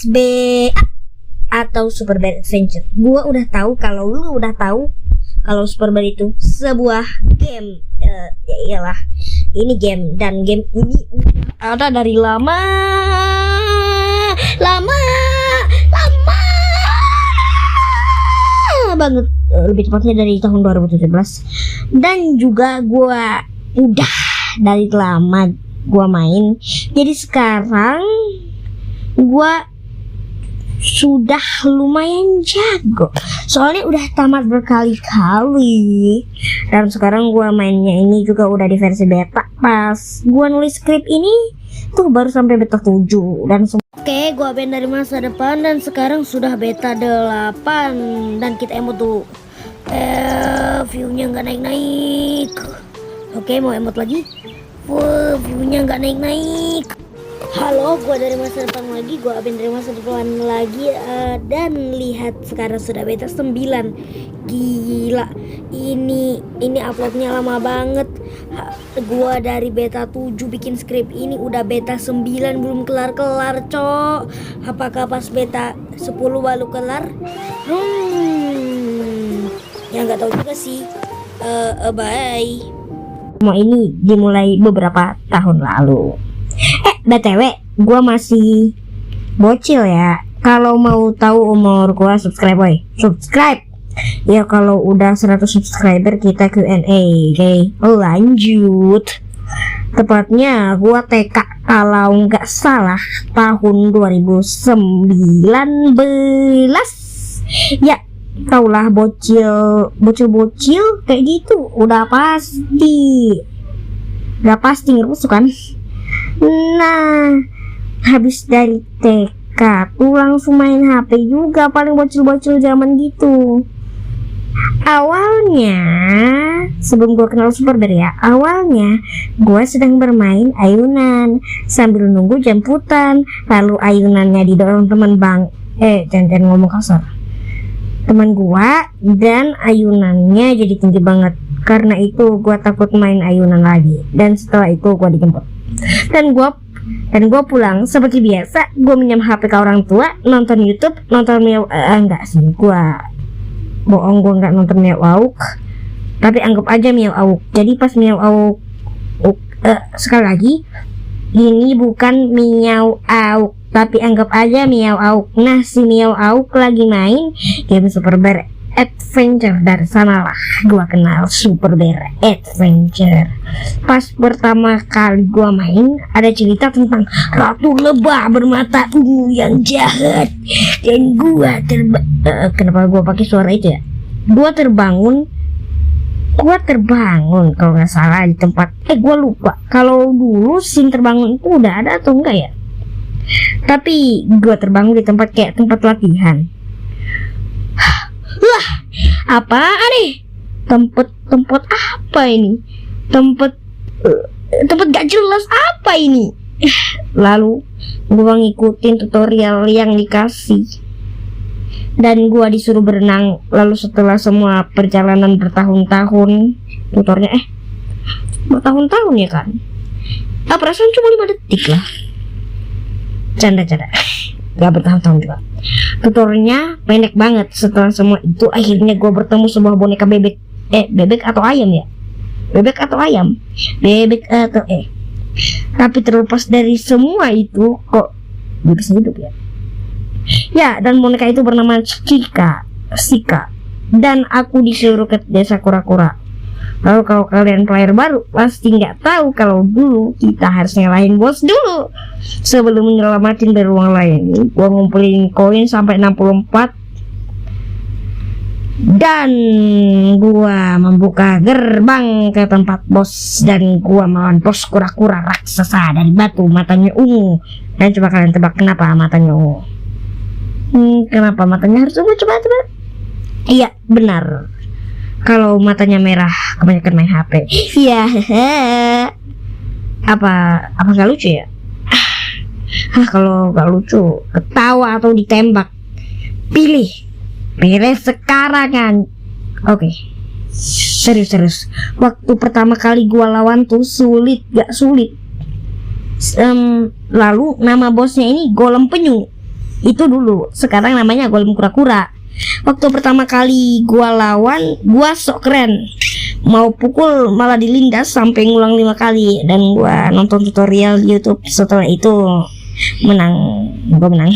SB atau Super Bear Adventure. Gua udah tahu kalau lu udah tahu kalau Super Bear itu sebuah game. Ya iyalah, ini game, dan game ini ada dari lama banget, lebih tepatnya dari tahun 2017. Dan juga gua udah dari lama gua main, jadi sekarang gua sudah lumayan jago, soalnya udah tamat berkali-kali. Dan sekarang gua mainnya ini juga udah di versi beta. Pas gua nulis skrip ini tuh baru sampai beta 7 dan oke, gua ban dari masa depan dan sekarang sudah beta 8. Dan kita emot tuh view-nya nggak naik-naik. Oke, mau emot lagi. View-nya nggak naik-naik. Halo, gua dari masa depan lagi, gua Abin dari masa depan lagi, dan lihat sekarang sudah beta 9. Gila, ini uploadnya lama banget. Gua dari beta 7 bikin skrip ini udah beta 9 belum kelar-kelar, cok. Apakah pas beta 10 baru kelar? Ya nggak tahu juga sih. Bye. Semua ini dimulai beberapa tahun lalu. BTW, gua masih bocil ya. Kalau mau tahu umur gua, subscribe boy. Subscribe. Ya kalau udah 100 subscriber kita Q&A. Oke, lanjut. Tepatnya gua TK kalau nggak salah tahun 2019. Ya, taulah bocil kayak gitu. Udah pasti ngerus kan. Nah, habis dari TK tuh langsung main HP juga, paling bocil-bocil zaman gitu. Awalnya, sebelum gue kenal Super Bear ya, awalnya gue sedang bermain ayunan sambil nunggu jemputan. Lalu ayunannya didorong teman jangan ngomong kasar, teman gue, dan ayunannya jadi tinggi banget. Karena itu gue takut main ayunan lagi. Dan setelah itu gue dijemput. Dan gue pulang seperti biasa. Gue minjem HP ke orang tua, nonton YouTube, nonton enggak sih, gue bohong, gue nggak nonton Miao Auk, tapi anggap aja Miao Auk. Jadi pas Miao Auk, sekali lagi, ini bukan Miao Auk, tapi anggap aja Miao Auk. Nah, si Miao Auk lagi main game Super Bear Adventure. Dari sanalah gua kenal Super Bear Adventure. Pas pertama kali gua main, ada cerita tentang ratu lebah bermata ungu yang jahat. Dan gua kenapa gua pakai suara itu ya? Gua terbangun kalau nggak salah di tempat gua lupa kalau dulu scene terbangun itu udah ada atau enggak ya. Tapi gua terbangun di tempat kayak tempat latihan. Lah, apaan nih? Tempat apa ini? Tempat gak jelas apa ini? Lalu gua ngikutin tutorial yang dikasih dan gua disuruh berenang. Lalu setelah semua perjalanan bertahun-tahun, tutornya bertahun-tahun ya kan? Perasaan cuma 5 detik lah. Canda. Gak bertahun-tahun juga. Tutorialnya pendek banget. Setelah semua itu akhirnya gue bertemu sebuah boneka bebek atau ayam ya. Bebek Tapi terlepas dari semua itu, kok dia bisa hidup ya. Ya, dan boneka itu bernama Sika. Dan aku disuruh ke desa kura-kura. Lalu kalau kalian player baru pasti nggak tahu kalau dulu kita harus nyalahin bos dulu sebelum menyelamatin beruang lain. Gua ngumpulin koin sampai 64 dan gua membuka gerbang ke tempat bos, dan gua melawan bos kura-kura raksasa dari batu, matanya ungu. Dan coba kalian tebak kenapa matanya ungu? Kenapa matanya harus ungu? Coba. Iya, benar. Kalau matanya merah kebanyakan main HP. Iya. Apa nggak lucu ya? Kalau nggak lucu, ketawa atau ditembak. Pilih sekarang kan. Oke. Serius. Waktu pertama kali gua lawan tuh gak sulit. Lalu nama bosnya ini Golem Penyu. Itu dulu, sekarang namanya golem kura-kura. Waktu pertama kali gua lawan, gua sok keren, mau pukul malah dilindas sampai ngulang 5 kali. Dan gua nonton tutorial YouTube. Setelah itu gua menang.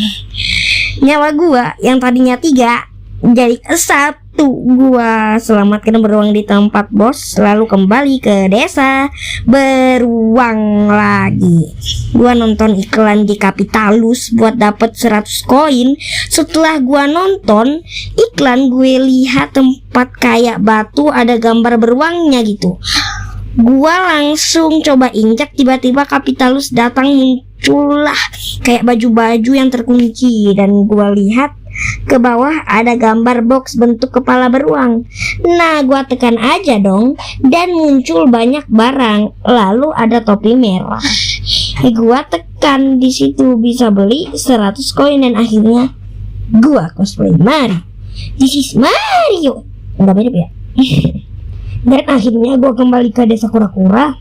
Nyawa gua yang tadinya 3 jadi 1. Gua selamatkan beruang di tempat bos, lalu kembali ke desa beruang lagi. Gua nonton iklan di Kapitalus buat dapet 100 koin. Setelah gua nonton iklan, gue lihat tempat kayak batu ada gambar beruangnya gitu. Gua langsung coba injak, tiba-tiba Kapitalus datang, muncullah kayak baju-baju yang terkunci. Dan gua lihat ke bawah ada gambar box bentuk kepala beruang. Nah, gua tekan aja dong dan muncul banyak barang. Lalu ada topi merah. Gua tekan di situ, bisa beli 100 koin dan akhirnya gua cosplay Mario. This is Mario. Enggak mirip ya? Dan akhirnya gua kembali ke desa kura-kura.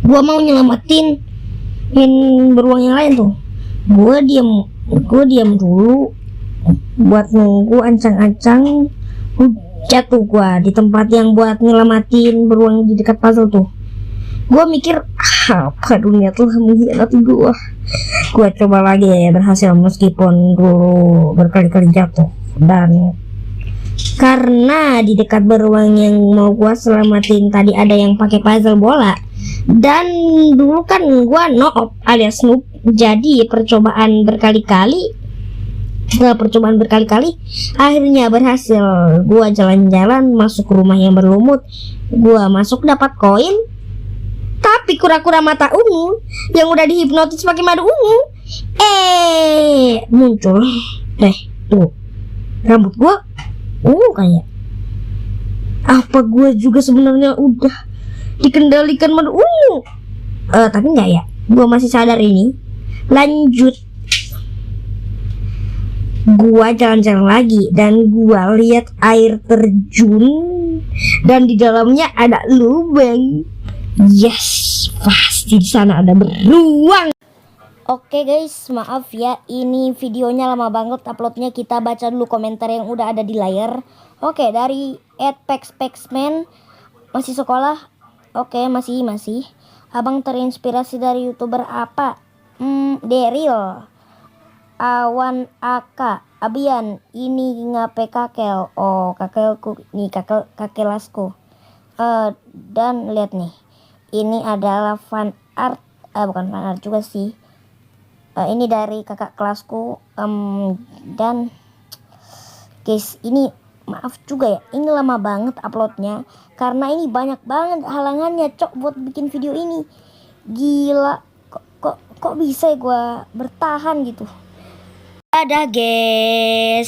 Gua mau nyelamatin beruang yang lain tuh. Gua diam dulu buat nunggu ancang-ancang jatuh gua di tempat yang buat nyelamatin beruang di dekat puzzle tuh. Gua mikir, apa dunia telah mengkhianati gua. Gua coba lagi ya, berhasil meskipun dulu berkali-kali jatuh. Dan karena di dekat beruang yang mau gua selamatin tadi ada yang pakai puzzle bola, dan dulu kan gua noob alias noob, jadi setelah percobaan berkali-kali akhirnya berhasil. Gua jalan-jalan masuk ke rumah yang berlumut. Gua masuk dapat koin, tapi kura-kura mata ungu yang udah dihipnotis pakai madu ungu muncul. Tuh rambut gua ungu kayak. Apa gua juga sebenarnya udah dikendalikan madu ungu? Tapi enggak ya, gua masih sadar ini. Lanjut, gua jalan-jalan lagi dan gua lihat air terjun dan di dalamnya ada lubang. Yes, pasti di sana ada beruang. Oke guys, maaf ya, ini videonya lama banget uploadnya. Kita baca dulu komentar yang udah ada di layar. Oke, dari @pexpexman, masih sekolah? Oke, masih. Abang terinspirasi dari YouTuber apa? Daryl, Awan Aka, Abian, ini ngape kakel. Oh, kakelku nih, kakek lasku. Dan lihat nih, ini adalah fan art, bukan fan art juga sih. Ini dari kakak kelasku. Dan guys, ini maaf juga ya, ini lama banget uploadnya karena ini banyak banget halangannya buat bikin video ini. Gila, kok bisa ya gue bertahan gitu. Dadah guys.